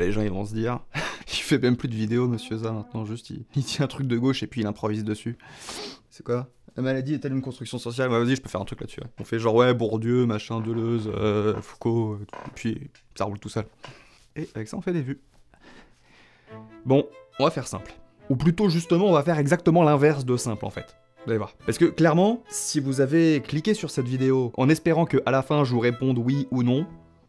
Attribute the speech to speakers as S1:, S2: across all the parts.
S1: Les gens ils vont se dire, il fait même plus de vidéos monsieur ça maintenant, juste il tient un truc de gauche et puis il improvise dessus. C'est quoi? La maladie est-elle une construction sociale? Ouais, vas-y, je peux faire un truc là-dessus. Ouais. On fait genre, ouais, Bourdieu, machin, Deleuze, Foucault, et puis ça roule tout seul. Et avec ça, on fait des vues. Bon, on va faire simple. Ou plutôt, justement, on va faire exactement l'inverse de simple, en fait. Vous allez voir. Parce que, clairement, si vous avez cliqué sur cette vidéo en espérant qu'à la fin, je vous réponde oui ou non,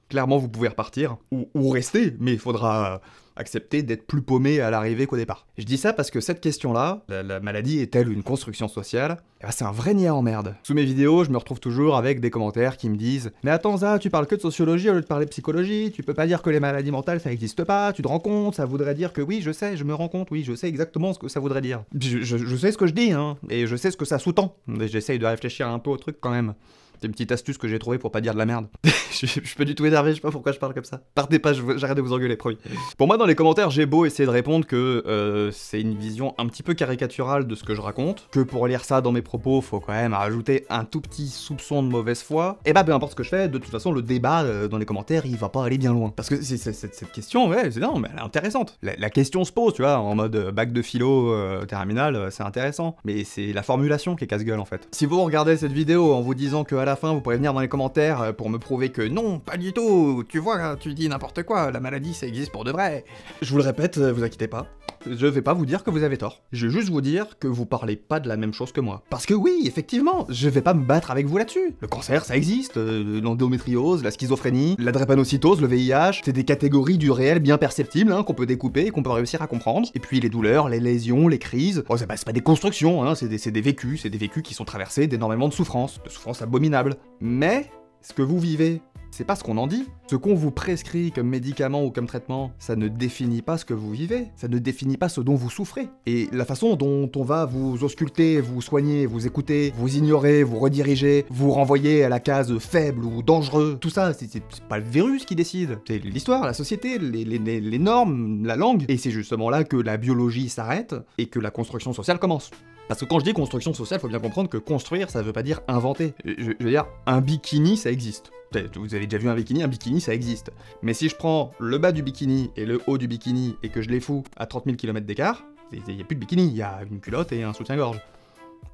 S1: clairement, vous pouvez repartir, ou rester, mais il faudra accepter d'être plus paumé à l'arrivée qu'au départ. Je dis ça parce que cette question-là, la maladie est-elle une construction sociale? Eh ben, c'est un vrai niais en merde. Sous mes vidéos, je me retrouve toujours avec des commentaires qui me disent « Mais attends ça, tu parles que de sociologie au lieu de parler de psychologie, tu peux pas dire que les maladies mentales ça existe pas, tu te rends compte, ça voudrait dire que oui, je sais, je me rends compte, oui, je sais exactement ce que ça voudrait dire. Je sais ce que je dis, hein, et je sais ce que ça sous-tend. Mais j'essaye de réfléchir un peu au truc quand même. C'est une petite astuce que j'ai trouvée pour pas dire de la merde. je suis pas du tout énervé, je sais pas pourquoi je parle comme ça. Partez pas, j'arrête de vous engueuler, promis. Pour moi, dans les commentaires, j'ai beau essayer de répondre que c'est une vision un petit peu caricaturale de ce que je raconte, que pour lire ça dans mes propos, faut quand même rajouter un tout petit soupçon de mauvaise foi, et bah peu importe ce que je fais, de toute façon, le débat dans les commentaires, il va pas aller bien loin. Parce que cette question, ouais, non, mais elle est intéressante. La question se pose, tu vois, en mode bac de philo terminal, c'est intéressant. Mais c'est la formulation qui est casse-gueule, en fait. Si vous regardez cette vidéo en vous disant que à la fin, vous pourrez venir dans les commentaires pour me prouver que non, pas du tout, tu vois, tu dis n'importe quoi, la maladie ça existe pour de vrai. Je vous le répète, vous inquiétez pas, je vais pas vous dire que vous avez tort. Je vais juste vous dire que vous parlez pas de la même chose que moi. Parce que oui, effectivement, je vais pas me battre avec vous là-dessus. Le cancer, ça existe, l'endométriose, la schizophrénie, la drépanocytose, le VIH, c'est des catégories du réel bien perceptibles, hein, qu'on peut découper et qu'on peut réussir à comprendre. Et puis les douleurs, les lésions, les crises, oh, c'est pas des constructions, hein, c'est des vécus qui sont traversés d'énormément de souffrances abominables. Mais ce que vous vivez, c'est pas ce qu'on en dit. Ce qu'on vous prescrit comme médicament ou comme traitement, ça ne définit pas ce que vous vivez, ça ne définit pas ce dont vous souffrez. Et la façon dont on va vous ausculter, vous soigner, vous écouter, vous ignorer, vous rediriger, vous renvoyer à la case faible ou dangereux, tout ça, c'est pas le virus qui décide. C'est l'histoire, la société, les normes, la langue. Et c'est justement là que la biologie s'arrête et que la construction sociale commence. Parce que quand je dis construction sociale, faut bien comprendre que construire, ça veut pas dire inventer. Je veux dire, un bikini, ça existe. Vous avez déjà vu un bikini, ça existe. Mais si je prends le bas du bikini et le haut du bikini et que je les fous à 30 000 km d'écart, il y a plus de bikini, il y a une culotte et un soutien-gorge.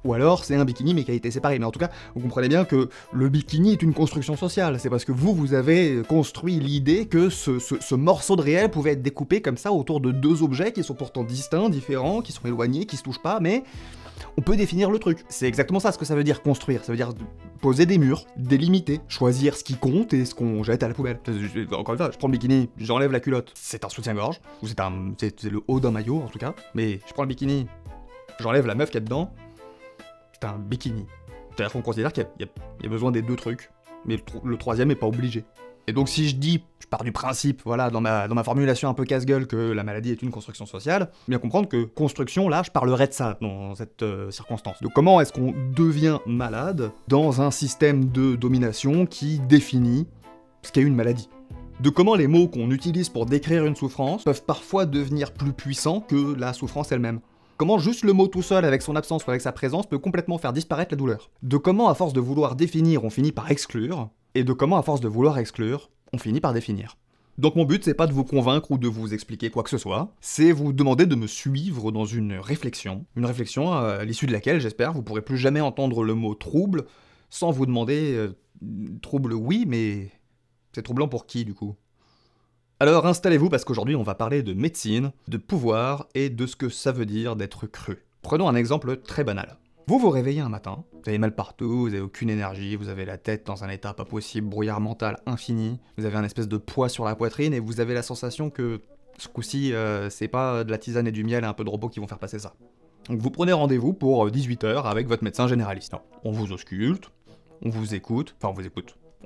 S1: Ou alors, c'est un bikini mais qui a été séparé. Mais en tout cas, vous comprenez bien que le bikini est une construction sociale. C'est parce que vous avez construit l'idée que ce morceau de réel pouvait être découpé comme ça autour de deux objets qui sont pourtant distincts, différents, qui sont éloignés, qui se touchent pas, mais on peut définir le truc. C'est exactement ça ce que ça veut dire construire. Ça veut dire poser des murs, délimiter, choisir ce qui compte et ce qu'on jette à la poubelle. Encore une fois, je prends le bikini, j'enlève la culotte. C'est un soutien-gorge, ou c'est le haut d'un maillot en tout cas. Mais je prends le bikini, j'enlève la meuf qu'il y a dedans. C'est un bikini. C'est-à-dire qu'on considère qu'il y a besoin des deux trucs, mais le troisième est pas obligé. Et donc si je pars du principe, voilà, dans ma formulation un peu casse-gueule que la maladie est une construction sociale, bien comprendre que construction, là, je parlerai de ça dans cette circonstance. De comment est-ce qu'on devient malade dans un système de domination qui définit ce qu'est une maladie. De comment les mots qu'on utilise pour décrire une souffrance peuvent parfois devenir plus puissants que la souffrance elle-même. Comment juste le mot tout seul, avec son absence ou avec sa présence, peut complètement faire disparaître la douleur. De comment, à force de vouloir définir, on finit par exclure, et de comment, à force de vouloir exclure, on finit par définir. Donc mon but, c'est pas de vous convaincre ou de vous expliquer quoi que ce soit, c'est vous demander de me suivre dans une réflexion à l'issue de laquelle, j'espère, vous pourrez plus jamais entendre le mot trouble, sans vous demander trouble oui, mais c'est troublant pour qui, du coup? Alors installez-vous parce qu'aujourd'hui on va parler de médecine, de pouvoir et de ce que ça veut dire d'être cru. Prenons un exemple très banal. Vous vous réveillez un matin, vous avez mal partout, vous avez aucune énergie, vous avez la tête dans un état pas possible, brouillard mental infini, vous avez un espèce de poids sur la poitrine et vous avez la sensation que ce coup-ci c'est pas de la tisane et du miel et un peu de robot qui vont faire passer ça. Donc vous prenez rendez-vous pour 18 h avec votre médecin généraliste. Non, on vous ausculte, on vous écoute,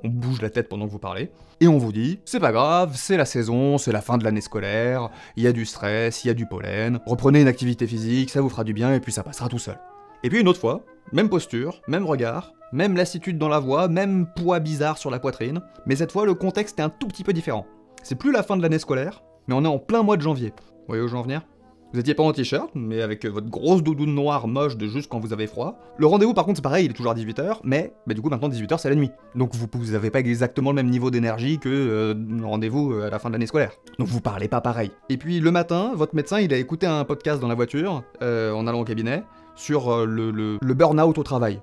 S1: on bouge la tête pendant que vous parlez, et on vous dit « C'est pas grave, c'est la saison, c'est la fin de l'année scolaire, il y a du stress, il y a du pollen, reprenez une activité physique, ça vous fera du bien et puis ça passera tout seul. » Et puis une autre fois, même posture, même regard, même lassitude dans la voix, même poids bizarre sur la poitrine, mais cette fois le contexte est un tout petit peu différent. C'est plus la fin de l'année scolaire, mais on est en plein mois de janvier. Vous voyez où je veux en venir ? Vous étiez pas en t-shirt, mais avec votre grosse doudoune noire moche de juste quand vous avez froid. Le rendez-vous par contre c'est pareil, il est toujours à 18h, mais du coup maintenant 18h c'est la nuit. Donc vous avez pas exactement le même niveau d'énergie que le rendez-vous à la fin de l'année scolaire. Donc vous parlez pas pareil. Et puis le matin, votre médecin il a écouté un podcast dans la voiture, en allant au cabinet, sur le burn-out au travail.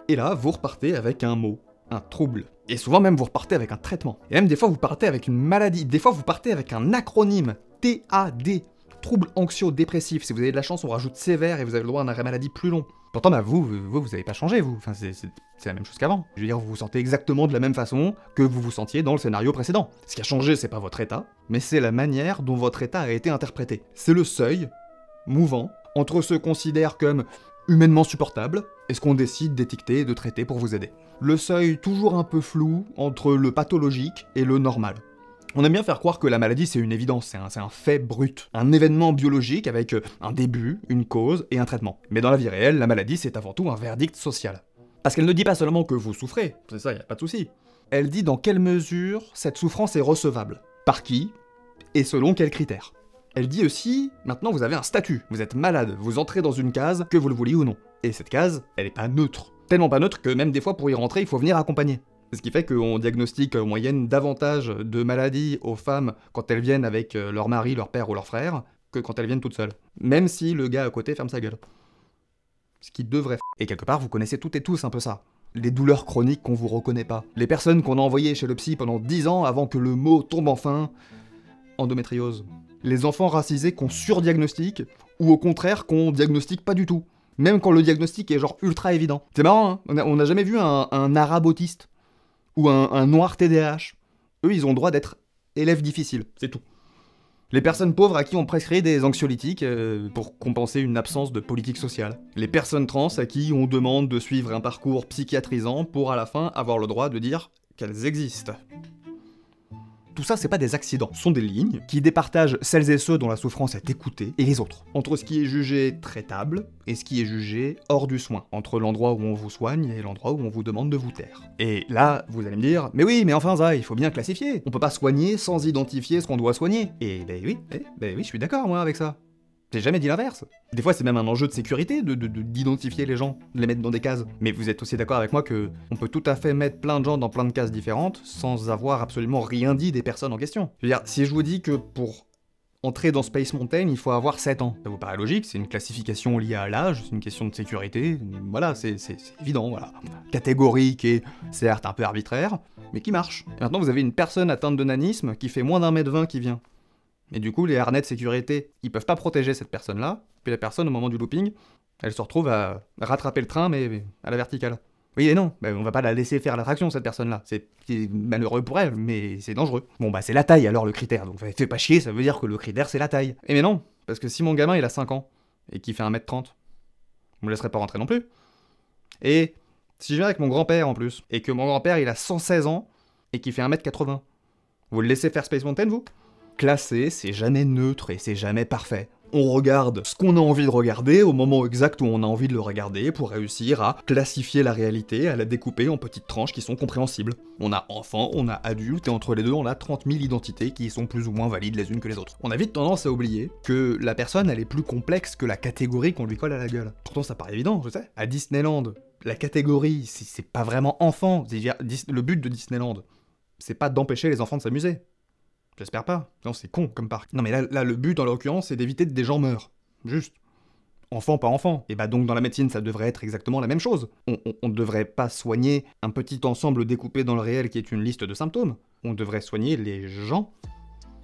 S1: Et là, vous repartez avec un mot, un trouble. Et souvent même vous repartez avec un traitement. Et même des fois vous partez avec une maladie, des fois vous partez avec un acronyme, TAD. Trouble anxio-dépressif. Si vous avez de la chance, on rajoute sévère et vous avez le droit à un arrêt maladie plus long. Pourtant, vous avez pas changé, vous. Enfin, c'est la même chose qu'avant. Je veux dire, vous vous sentez exactement de la même façon que vous vous sentiez dans le scénario précédent. Ce qui a changé, c'est pas votre état, mais c'est la manière dont votre état a été interprété. C'est le seuil, mouvant, entre ce qu'on considère comme humainement supportable et ce qu'on décide d'étiqueter et de traiter pour vous aider. Le seuil toujours un peu flou entre le pathologique et le normal. On aime bien faire croire que la maladie c'est une évidence, c'est un fait brut, un événement biologique avec un début, une cause et un traitement. Mais dans la vie réelle, la maladie c'est avant tout un verdict social. Parce qu'elle ne dit pas seulement que vous souffrez, c'est ça, y a pas de souci. Elle dit dans quelle mesure cette souffrance est recevable, par qui, et selon quels critères. Elle dit aussi, maintenant vous avez un statut, vous êtes malade, vous entrez dans une case, que vous le vouliez ou non. Et cette case, elle est pas neutre. Tellement pas neutre que même des fois pour y rentrer, il faut venir accompagner. Ce qui fait qu'on diagnostique en moyenne davantage de maladies aux femmes quand elles viennent avec leur mari, leur père ou leur frère, que quand elles viennent toutes seules. Même si le gars à côté ferme sa gueule. Ce qui devrait Et quelque part, vous connaissez toutes et tous un peu ça. Les douleurs chroniques qu'on vous reconnaît pas. Les personnes qu'on a envoyées chez le psy pendant 10 ans avant que le mot tombe enfin. Endométriose. Les enfants racisés qu'on surdiagnostique, ou au contraire qu'on diagnostique pas du tout. Même quand le diagnostic est genre ultra évident. C'est marrant, hein, on n'a jamais vu un arabe autiste. Ou un noir TDAH. Eux, ils ont le droit d'être élèves difficiles, c'est tout. Les personnes pauvres à qui on prescrit des anxiolytiques pour compenser une absence de politique sociale. Les personnes trans à qui on demande de suivre un parcours psychiatrisant pour à la fin avoir le droit de dire qu'elles existent. Tout ça, c'est pas des accidents, ce sont des lignes qui départagent celles et ceux dont la souffrance est écoutée et les autres. Entre ce qui est jugé traitable et ce qui est jugé hors du soin. Entre l'endroit où on vous soigne et l'endroit où on vous demande de vous taire. Et là, vous allez me dire, mais oui, mais enfin ça, il faut bien classifier. On peut pas soigner sans identifier ce qu'on doit soigner. Et oui, je suis d'accord moi avec ça. J'ai jamais dit l'inverse. Des fois, c'est même un enjeu de sécurité d'identifier les gens, de les mettre dans des cases. Mais vous êtes aussi d'accord avec moi que on peut tout à fait mettre plein de gens dans plein de cases différentes sans avoir absolument rien dit des personnes en question. Je veux dire, si je vous dis que pour entrer dans Space Mountain, il faut avoir 7 ans, ça vous paraît logique, c'est une classification liée à l'âge, c'est une question de sécurité, voilà, c'est évident, voilà. Catégorique et certes un peu arbitraire, mais qui marche. Et maintenant, vous avez une personne atteinte de nanisme qui fait moins d'1,20 m qui vient. Et du coup, les harnais de sécurité, ils peuvent pas protéger cette personne-là, puis la personne, au moment du looping, elle se retrouve à rattraper le train, mais à la verticale. Oui et non, on va pas la laisser faire l'attraction, cette personne-là. C'est malheureux pour elle, mais c'est dangereux. Bon c'est la taille alors le critère, donc fais pas chier, ça veut dire que le critère c'est la taille. Et mais non, parce que si mon gamin il a 5 ans, et qu'il fait 1,30 m, vous me laisserez pas rentrer non plus. Et si je viens avec mon grand-père en plus, et que mon grand-père il a 116 ans, et qu'il fait 1,80 m, vous le laissez faire Space Mountain, vous ? Classer, c'est jamais neutre et c'est jamais parfait. On regarde ce qu'on a envie de regarder au moment exact où on a envie de le regarder pour réussir à classifier la réalité, à la découper en petites tranches qui sont compréhensibles. On a enfant, on a adulte, et entre les deux, on a 30 000 identités qui sont plus ou moins valides les unes que les autres. On a vite tendance à oublier que la personne, elle est plus complexe que la catégorie qu'on lui colle à la gueule. Pourtant, ça paraît évident, je sais. À Disneyland, la catégorie, c'est pas vraiment enfant. Le but de Disneyland, c'est pas d'empêcher les enfants de s'amuser. J'espère pas. Non, c'est con comme parc. Non mais là le but en l'occurrence, c'est d'éviter que des gens meurent. Juste. Enfant, pas enfant. Et donc dans la médecine, ça devrait être exactement la même chose. On devrait pas soigner un petit ensemble découpé dans le réel qui est une liste de symptômes. On devrait soigner les gens.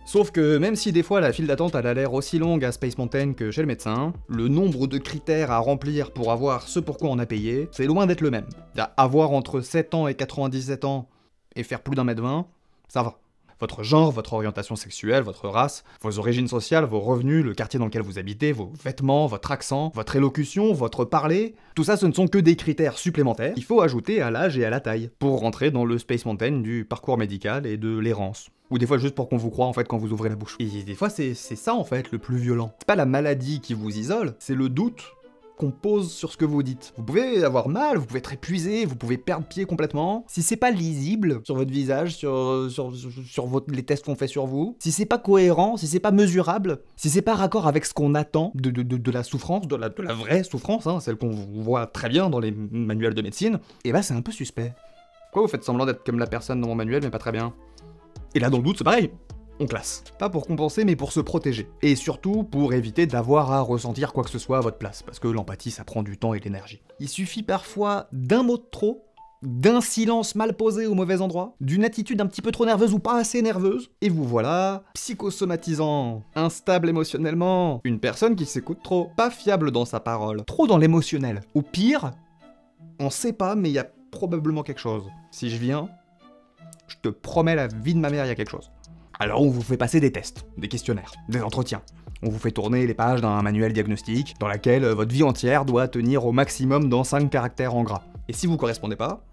S1: Sauf que même si des fois la file d'attente elle a l'air aussi longue à Space Mountain que chez le médecin, le nombre de critères à remplir pour avoir ce pourquoi on a payé, c'est loin d'être le même. Avoir entre 7 ans et 97 ans et faire plus d'1,20 m, ça va. Votre genre, votre orientation sexuelle, votre race, vos origines sociales, vos revenus, le quartier dans lequel vous habitez, vos vêtements, votre accent, votre élocution, votre parler, tout ça ce ne sont que des critères supplémentaires qu'il faut ajouter à l'âge et à la taille pour rentrer dans le Space Mountain du parcours médical et de l'errance. Ou des fois juste pour qu'on vous croie en fait quand vous ouvrez la bouche. Et des fois c'est ça en fait le plus violent. C'est pas la maladie qui vous isole, c'est le doute qu'on pose sur ce que vous dites. Vous pouvez avoir mal, vous pouvez être épuisé, vous pouvez perdre pied complètement. Si c'est pas lisible sur votre visage, sur les tests qu'on fait sur vous, si c'est pas cohérent, si c'est pas mesurable, si c'est pas raccord avec ce qu'on attend de la souffrance, de la vraie souffrance, hein, celle qu'on voit très bien dans les manuels de médecine, et bah c'est un peu suspect. Pourquoi vous faites semblant d'être comme la personne dans mon manuel mais pas très bien? Et là dans le doute c'est pareil. On classe. Pas pour compenser, mais pour se protéger. Et surtout, pour éviter d'avoir à ressentir quoi que ce soit à votre place, parce que l'empathie, ça prend du temps et de l'énergie. Il suffit parfois d'un mot de trop, d'un silence mal posé au mauvais endroit, d'une attitude un petit peu trop nerveuse ou pas assez nerveuse, et vous voilà psychosomatisant, instable émotionnellement, une personne qui s'écoute trop, pas fiable dans sa parole, trop dans l'émotionnel. Ou pire, on sait pas, mais il y a probablement quelque chose. Si je viens, je te promets la vie de ma mère, il y a quelque chose. Alors on vous fait passer des tests, des questionnaires, des entretiens. On vous fait tourner les pages d'un manuel diagnostique dans laquelle votre vie entière doit tenir au maximum dans 5 caractères en gras. Et si vous correspondez pas,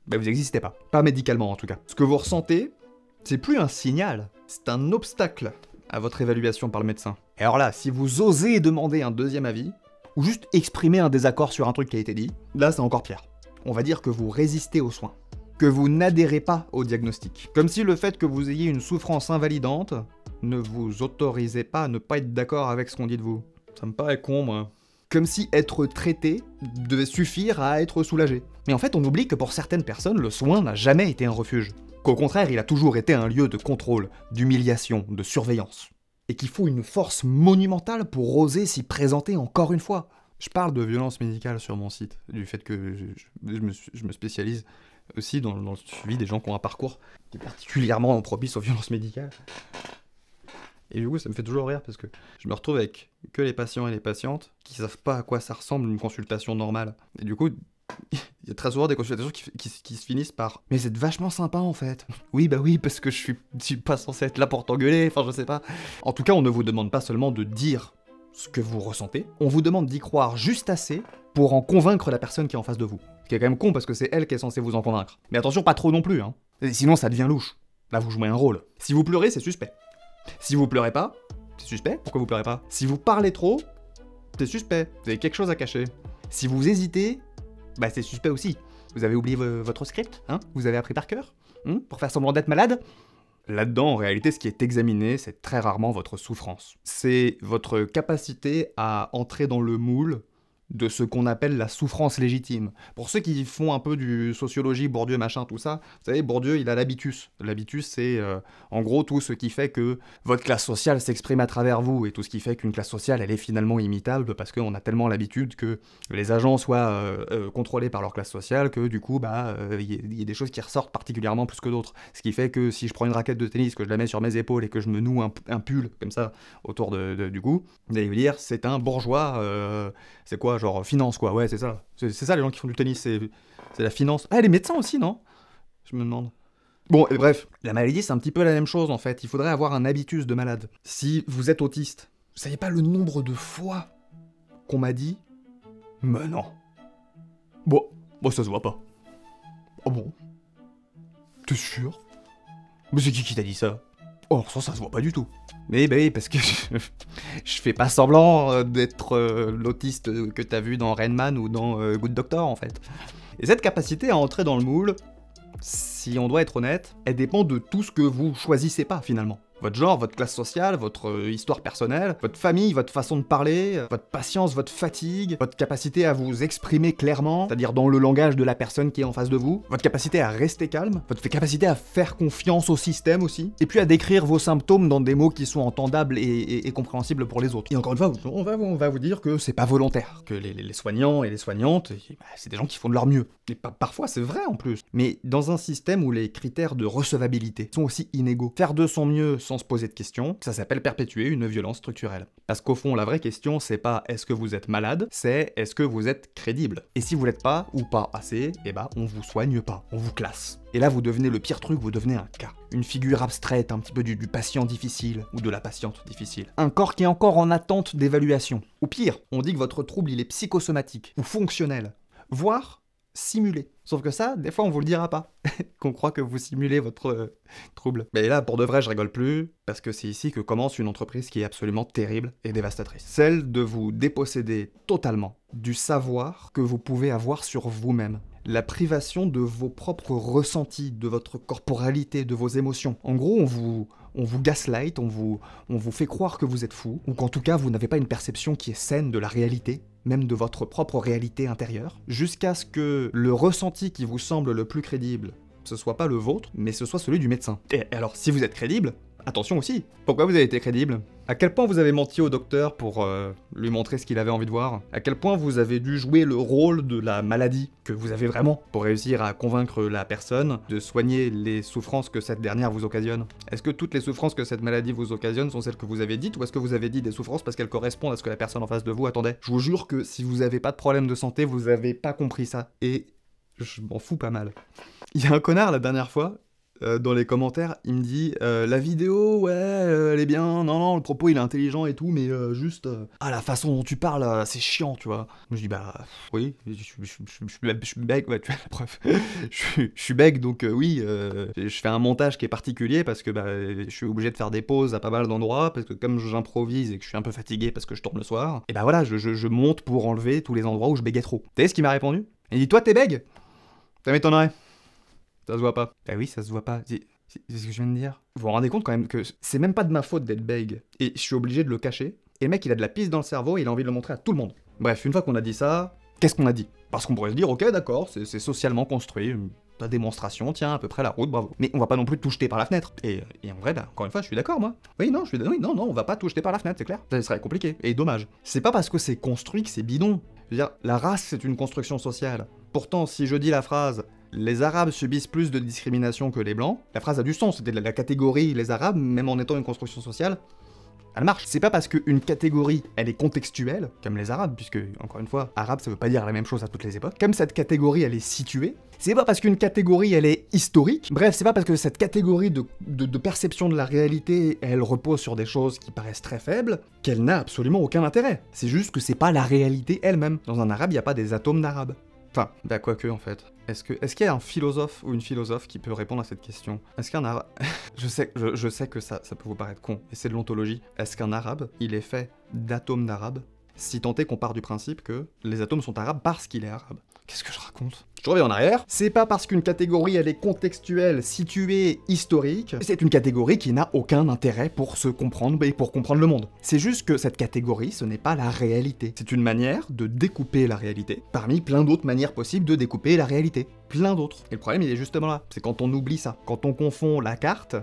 S1: ben vous n'existez pas. Pas médicalement en tout cas. Ce que vous ressentez, c'est plus un signal, c'est un obstacle à votre évaluation par le médecin. Et alors là, si vous osez demander un deuxième avis, ou juste exprimer un désaccord sur un truc qui a été dit, là c'est encore pire. On va dire que vous résistez aux soins. Que vous n'adhérez pas au diagnostic. Comme si le fait que vous ayez une souffrance invalidante ne vous autorisait pas à ne pas être d'accord avec ce qu'on dit de vous. Ça me paraît con, moi. Comme si être traité devait suffire à être soulagé. Mais en fait, on oublie que pour certaines personnes, le soin n'a jamais été un refuge. Qu'au contraire, il a toujours été un lieu de contrôle, d'humiliation, de surveillance. Et qu'il faut une force monumentale pour oser s'y présenter encore une fois. Je parle de violence médicale sur mon site, du fait que je me spécialise aussi dans le suivi des gens qui ont un parcours qui est particulièrement propice aux violences médicales. Et du coup, ça me fait toujours rire parce que je me retrouve avec que les patients et les patientes qui savent pas à quoi ça ressemble une consultation normale. Et du coup, il y a très souvent des consultations qui se finissent par « Mais c'est vachement sympa en fait !» Oui, bah oui, parce que je suis pas censé être là pour t'engueuler, enfin je sais pas. En tout cas, on ne vous demande pas seulement de dire ce que vous ressentez, on vous demande d'y croire juste assez pour en convaincre la personne qui est en face de vous. Ce qui est quand même con parce que c'est elle qui est censée vous en convaincre. Mais attention, pas trop non plus, hein. Sinon ça devient louche. Là vous jouez un rôle. Si vous pleurez, c'est suspect. Si vous pleurez pas, c'est suspect. Pourquoi vous pleurez pas? Si vous parlez trop, c'est suspect. Vous avez quelque chose à cacher. Si vous hésitez, bah c'est suspect aussi. Vous avez oublié votre script, hein? Vous avez appris par cœur, pour faire semblant d'être malade? Là-dedans, en réalité, ce qui est examiné, c'est très rarement votre souffrance. C'est votre capacité à entrer dans le moule de ce qu'on appelle la souffrance légitime. Pour ceux qui font un peu du sociologie, Bourdieu, machin, tout ça, vous savez, Bourdieu, il a l'habitus. L'habitus, c'est en gros tout ce qui fait que votre classe sociale s'exprime à travers vous, et tout ce qui fait qu'une classe sociale, elle est finalement imitable, parce qu'on a tellement l'habitude que les agents soient contrôlés par leur classe sociale, que du coup, y a des choses qui ressortent particulièrement plus que d'autres. Ce qui fait que si je prends une raquette de tennis, que je la mets sur mes épaules, et que je me noue un pull, comme ça, autour du cou, vous allez me dire, c'est un bourgeois, c'est quoi, genre finance quoi, ouais c'est ça. C'est ça les gens qui font du tennis, c'est la finance. Ah les médecins aussi non? Je me demande. Bon et bref, la maladie c'est un petit peu la même chose en fait, il faudrait avoir un habitus de malade. Si vous êtes autiste, vous savez pas le nombre de fois qu'on m'a dit « Mais non. Bon, ça se voit pas. » Oh bon? T'es sûr? Mais c'est qui t'a dit ça? Oh ça se voit pas du tout. Mais bah oui, parce que je fais pas semblant d'être l'autiste que t'as vu dans Rain Man ou dans Good Doctor, en fait. Et cette capacité à entrer dans le moule, si on doit être honnête, elle dépend de tout ce que vous choisissez pas, finalement. Votre genre, votre classe sociale, votre histoire personnelle, votre famille, votre façon de parler, votre patience, votre fatigue, votre capacité à vous exprimer clairement, c'est-à-dire dans le langage de la personne qui est en face de vous, votre capacité à rester calme, votre capacité à faire confiance au système aussi, et puis à décrire vos symptômes dans des mots qui sont entendables et compréhensibles pour les autres. Et encore une fois, on va vous dire que c'est pas volontaire, que les soignants et les soignantes, c'est des gens qui font de leur mieux. Et parfois c'est vrai en plus, mais dans un système où les critères de recevabilité sont aussi inégaux, faire de son mieux sans se poser de questions, ça s'appelle perpétuer une violence structurelle. Parce qu'au fond, la vraie question, c'est pas est-ce que vous êtes malade, c'est est-ce que vous êtes crédible. Et si vous l'êtes pas, ou pas assez, on vous soigne pas, on vous classe. Et là, vous devenez le pire truc, vous devenez un cas. Une figure abstraite, un petit peu du patient difficile, ou de la patiente difficile. Un corps qui est encore en attente d'évaluation. Ou pire, on dit que votre trouble, il est psychosomatique, ou fonctionnel. Voire, simuler. Sauf que ça, des fois, on vous le dira pas. Qu'on croit que vous simulez votre trouble. Mais là, pour de vrai, je rigole plus, parce que c'est ici que commence une entreprise qui est absolument terrible et dévastatrice. Celle de vous déposséder totalement du savoir que vous pouvez avoir sur vous-même. La privation de vos propres ressentis, de votre corporalité, de vos émotions. En gros, on vous gaslight, on vous fait croire que vous êtes fou, ou qu'en tout cas, vous n'avez pas une perception qui est saine de la réalité, même de votre propre réalité intérieure, jusqu'à ce que le ressenti qui vous semble le plus crédible, ce soit pas le vôtre, mais ce soit celui du médecin. Et alors, si vous êtes crédible, attention aussi, pourquoi vous avez été crédible? À quel point vous avez menti au docteur pour lui montrer ce qu'il avait envie de voir? À quel point vous avez dû jouer le rôle de la maladie que vous avez vraiment pour réussir à convaincre la personne de soigner les souffrances que cette dernière vous occasionne? Est-ce que toutes les souffrances que cette maladie vous occasionne sont celles que vous avez dites, ou est-ce que vous avez dit des souffrances parce qu'elles correspondent à ce que la personne en face de vous attendait? Je vous jure que si vous avez pas de problème de santé, vous avez pas compris ça. Et je m'en fous pas mal. Il y a un connard la dernière fois, dans les commentaires, il me dit la vidéo, ouais, elle est bien, non, le propos il est intelligent et tout, mais juste, la façon dont tu parles, c'est chiant, tu vois. Je dis, bah, oui, je suis bègue, ouais, tu vois, la preuve. Je suis bègue, donc oui, je fais un montage qui est particulier parce que bah, je suis obligé de faire des pauses à pas mal d'endroits, parce que comme j'improvise et que je suis un peu fatigué parce que je tourne le soir, et bah voilà, je monte pour enlever tous les endroits où je bégayais trop. Vous savez ce qu'il m'a répondu? Il dit, toi t'es bègue? Ça m'étonnerait. Ça se voit pas. Bah oui, ça se voit pas. C'est ce que je viens de dire. Vous vous rendez compte quand même que c'est même pas de ma faute d'être bègue. Et je suis obligé de le cacher. Et le mec, il a de la pisse dans le cerveau et il a envie de le montrer à tout le monde. Bref, une fois qu'on a dit ça, qu'est-ce qu'on a dit? Parce qu'on pourrait se dire, ok, d'accord, c'est socialement construit. Ta démonstration tient à peu près la route, bravo. Mais on va pas non plus tout jeter par la fenêtre. Et en vrai, bah, encore une fois, je suis d'accord, moi. Oui, non, non, on va pas tout jeter par la fenêtre, c'est clair. Ça serait compliqué. Et dommage. C'est pas parce que c'est construit que c'est bidon. Je veux dire, la race, c'est une construction sociale. Pourtant, si je dis la phrase « Les Arabes subissent plus de discrimination que les Blancs », la phrase a du sens, c'était la catégorie « Les Arabes », même en étant une construction sociale, elle marche. C'est pas parce qu'une catégorie, elle est contextuelle, comme les Arabes, puisque, encore une fois, arabe, ça veut pas dire la même chose à toutes les époques, comme cette catégorie, elle est située, c'est pas parce qu'une catégorie, elle est historique, bref, c'est pas parce que cette catégorie de perception de la réalité, elle repose sur des choses qui paraissent très faibles, qu'elle n'a absolument aucun intérêt. C'est juste que c'est pas la réalité elle-même. Dans un arabe, il y a pas des atomes d'arabe. Enfin, bah quoique en fait. Est-ce qu'il y a un philosophe ou une philosophe qui peut répondre à cette question? Est-ce qu'un arabe... je sais que ça peut vous paraître con, et c'est de l'ontologie. Est-ce qu'un arabe, il est fait d'atomes d'arabe, si tant est qu'on part du principe que les atomes sont arabes parce qu'il est arabe? Qu'est-ce que je raconte? Je reviens en arrière. C'est pas parce qu'une catégorie elle est contextuelle, située, historique, c'est une catégorie qui n'a aucun intérêt pour se comprendre et pour comprendre le monde. C'est juste que cette catégorie, ce n'est pas la réalité. C'est une manière de découper la réalité, parmi plein d'autres manières possibles de découper la réalité. Plein d'autres. Et le problème, il est justement là. C'est quand on oublie ça. Quand on confond la carte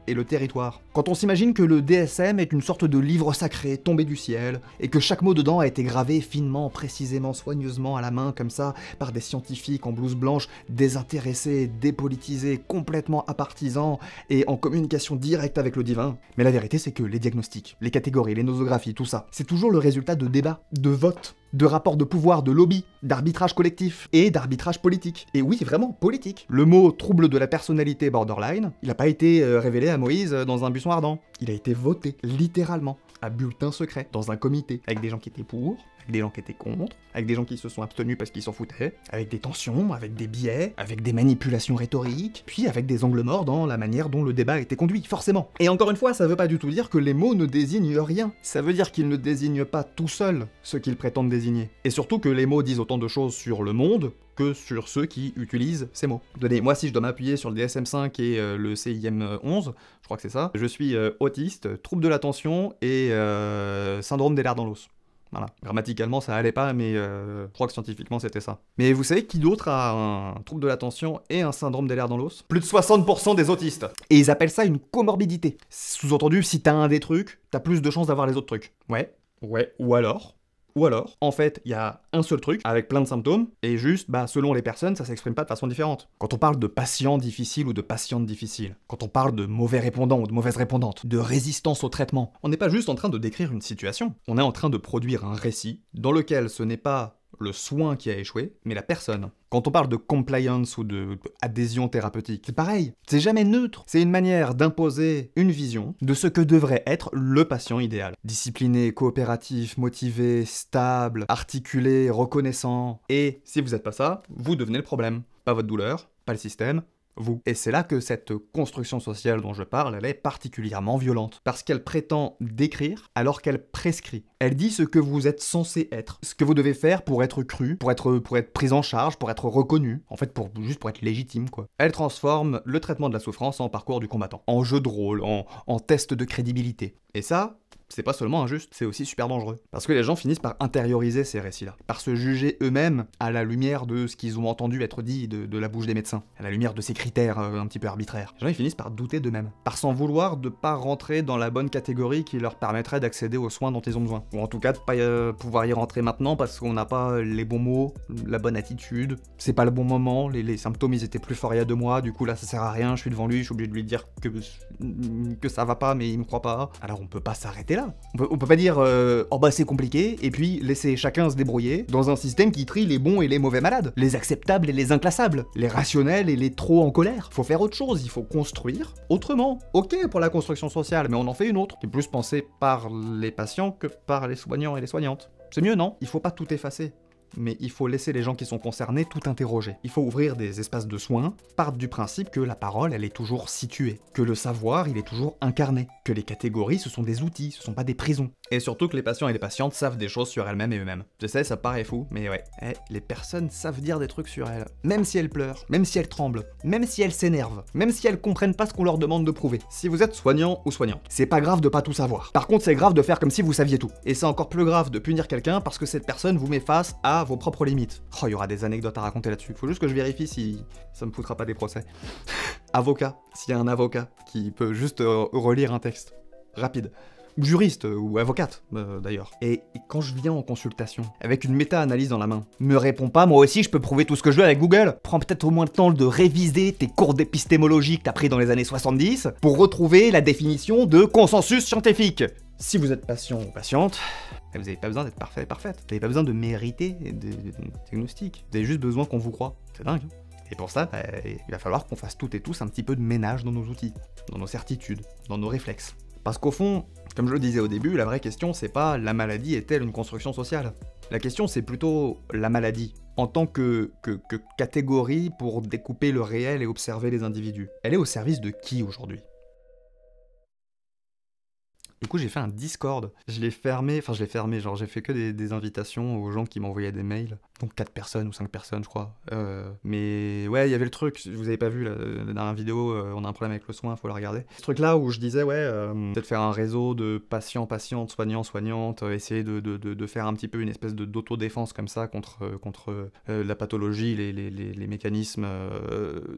S1: et le territoire. Quand on s'imagine que le DSM est une sorte de livre sacré tombé du ciel, et que chaque mot dedans a été gravé finement, précisément, soigneusement à la main, comme ça, par des scientifiques en blouse blanche, désintéressés, dépolitisés, complètement apartisans, et en communication directe avec le divin. Mais la vérité, c'est que les diagnostics, les catégories, les nosographies, tout ça, c'est toujours le résultat de débats, de votes, de rapports de pouvoir, de lobby, d'arbitrage collectif et d'arbitrage politique. Et oui, vraiment politique. Le mot trouble de la personnalité borderline, il n'a pas été révélé à Moïse dans un buisson ardent. Il a été voté, littéralement, à bulletin secret, dans un comité, avec des gens qui étaient pour, avec des gens qui étaient contre, avec des gens qui se sont abstenus parce qu'ils s'en foutaient, avec des tensions, avec des biais, avec des manipulations rhétoriques, puis avec des angles morts dans la manière dont le débat était conduit, forcément. Et encore une fois, ça veut pas du tout dire que les mots ne désignent rien. Ça veut dire qu'ils ne désignent pas tout seuls ce qu'ils prétendent désigner. Et surtout que les mots disent autant de choses sur le monde que sur ceux qui utilisent ces mots. Donnez, moi si je dois m'appuyer sur le DSM-5 et le CIM-11, je crois que c'est ça, je suis autiste, trouble de l'attention et syndrome des lèvres dans l'os. Voilà. Grammaticalement, ça allait pas, mais je crois que scientifiquement, c'était ça. Mais vous savez qui d'autre a un trouble de l'attention et un syndrome des lèvres dans l'os? Plus de 60% des autistes. Et ils appellent ça une comorbidité. Sous-entendu, si t'as un des trucs, t'as plus de chances d'avoir les autres trucs. Ouais, ou alors, en fait, il y a un seul truc, avec plein de symptômes, et juste, selon les personnes, ça s'exprime pas de façon différente. Quand on parle de patients difficiles ou de patientes difficiles, quand on parle de mauvais répondants ou de mauvaises répondantes, de résistance au traitement, on n'est pas juste en train de décrire une situation, on est en train de produire un récit dans lequel ce n'est pas le soin qui a échoué, mais la personne. Quand on parle de compliance ou de adhésion thérapeutique, c'est pareil, c'est jamais neutre. C'est une manière d'imposer une vision de ce que devrait être le patient idéal. Discipliné, coopératif, motivé, stable, articulé, reconnaissant. Et si vous n'êtes pas ça, vous devenez le problème. Pas votre douleur, pas le système, vous. Et c'est là que cette construction sociale dont je parle, elle est particulièrement violente. Parce qu'elle prétend décrire alors qu'elle prescrit. Elle dit ce que vous êtes censé être, ce que vous devez faire pour être cru, pour être pris en charge, pour être reconnu. En fait, juste pour être légitime, quoi. Elle transforme le traitement de la souffrance en parcours du combattant, en jeu de rôle, en test de crédibilité. Et ça, c'est pas seulement injuste, c'est aussi super dangereux. Parce que les gens finissent par intérioriser ces récits-là, par se juger eux-mêmes à la lumière de ce qu'ils ont entendu être dit de la bouche des médecins, à la lumière de ces critères un petit peu arbitraires. Les gens ils finissent par douter d'eux-mêmes, par s'en vouloir de pas rentrer dans la bonne catégorie qui leur permettrait d'accéder aux soins dont ils ont besoin. Ou en tout cas de pas pouvoir y rentrer maintenant parce qu'on n'a pas les bons mots, la bonne attitude, c'est pas le bon moment, les symptômes ils étaient plus forts il y a 2 mois, du coup là ça sert à rien, je suis devant lui, je suis obligé de lui dire que ça va pas mais il me croit pas. Alors on peut pas s'arrêter là. On peut pas dire oh bah c'est compliqué et puis laisser chacun se débrouiller dans un système qui trie les bons et les mauvais malades, les acceptables et les inclassables, les rationnels et les trop en colère. Faut faire autre chose, il faut construire autrement. Ok pour la construction sociale, mais on en fait une autre, qui est plus pensée par les patients que par les soignants et les soignantes. C'est mieux, non? Il faut pas tout effacer. Mais il faut laisser les gens qui sont concernés tout interroger. Il faut ouvrir des espaces de soins, partent du principe que la parole, elle est toujours située, que le savoir, il est toujours incarné, que les catégories, ce sont des outils, ce sont pas des prisons. Et surtout que les patients et les patientes savent des choses sur elles-mêmes et eux-mêmes. Je sais, ça paraît fou, mais ouais. Les personnes savent dire des trucs sur elles. Même si elles pleurent, même si elles tremblent, même si elles s'énervent, même si elles comprennent pas ce qu'on leur demande de prouver. Si vous êtes soignant ou soignante, c'est pas grave de pas tout savoir. Par contre, c'est grave de faire comme si vous saviez tout. Et c'est encore plus grave de punir quelqu'un parce que cette personne vous met face à vos propres limites. Oh, il y aura des anecdotes à raconter là-dessus. Faut juste que je vérifie si ça me foutra pas des procès. Avocat, s'il y a un avocat qui peut juste relire un texte. Rapide. Juriste ou avocate, d'ailleurs. Et quand je viens en consultation, avec une méta-analyse dans la main, me réponds pas, moi aussi je peux prouver tout ce que je veux avec Google. Prends peut-être au moins le temps de réviser tes cours d'épistémologie que t'as pris dans les années 70 pour retrouver la définition de consensus scientifique. Si vous êtes patient ou patiente, vous n'avez pas besoin d'être parfait et parfaite. Vous n'avez pas besoin de mériter des diagnostics. Vous avez juste besoin qu'on vous croie. C'est dingue. Et pour ça, il va falloir qu'on fasse toutes et tous un petit peu de ménage dans nos outils, dans nos certitudes, dans nos réflexes. Parce qu'au fond, comme je le disais au début, la vraie question c'est pas la maladie est-elle une construction sociale? La question c'est plutôt la maladie, en tant que catégorie pour découper le réel et observer les individus. Elle est au service de qui aujourd'hui? Du coup, j'ai fait un Discord. Je l'ai fermé, genre j'ai fait que des invitations aux gens qui m'envoyaient des mails. Donc 4 personnes ou 5 personnes, je crois. Mais ouais, il y avait le truc, vous avez pas vu la dernière vidéo, on a un problème avec le soin, faut la regarder. Ce truc-là où je disais, peut-être faire un réseau de patients, patientes, soignants, soignantes, essayer de faire un petit peu une espèce d'autodéfense comme ça contre la pathologie, les mécanismes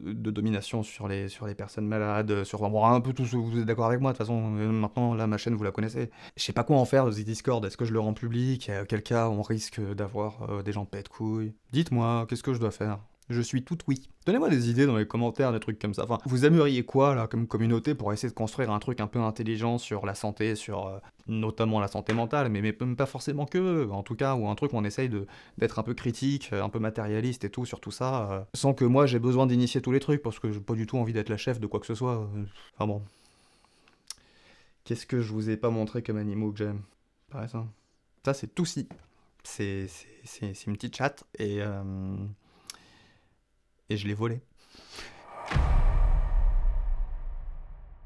S1: de domination sur les personnes malades, sur bon, un peu tout ce que vous êtes d'accord avec moi, de toute façon, maintenant, là, ma chaîne, vous la connaissez. Je sais pas quoi en faire de ce Discord, est-ce que je le rends public? Auquel cas, on risque d'avoir des gens pète couilles. Dites-moi, qu'est-ce que je dois faire? Je suis tout oui. Donnez-moi des idées dans les commentaires, des trucs comme ça. Enfin, vous aimeriez quoi, là, comme communauté, pour essayer de construire un truc un peu intelligent sur la santé, sur notamment la santé mentale, mais même pas forcément que, en tout cas, ou un truc où on essaye d'être un peu critique, un peu matérialiste et tout, sur tout ça, sans que moi j'ai besoin d'initier tous les trucs, parce que j'ai pas du tout envie d'être la chef de quoi que ce soit. Enfin bon. Qu'est-ce que je vous ai pas montré comme animaux que j'aime? Pareil ça. Ça, c'est Toussi. C'est une petite chatte et je l'ai volée.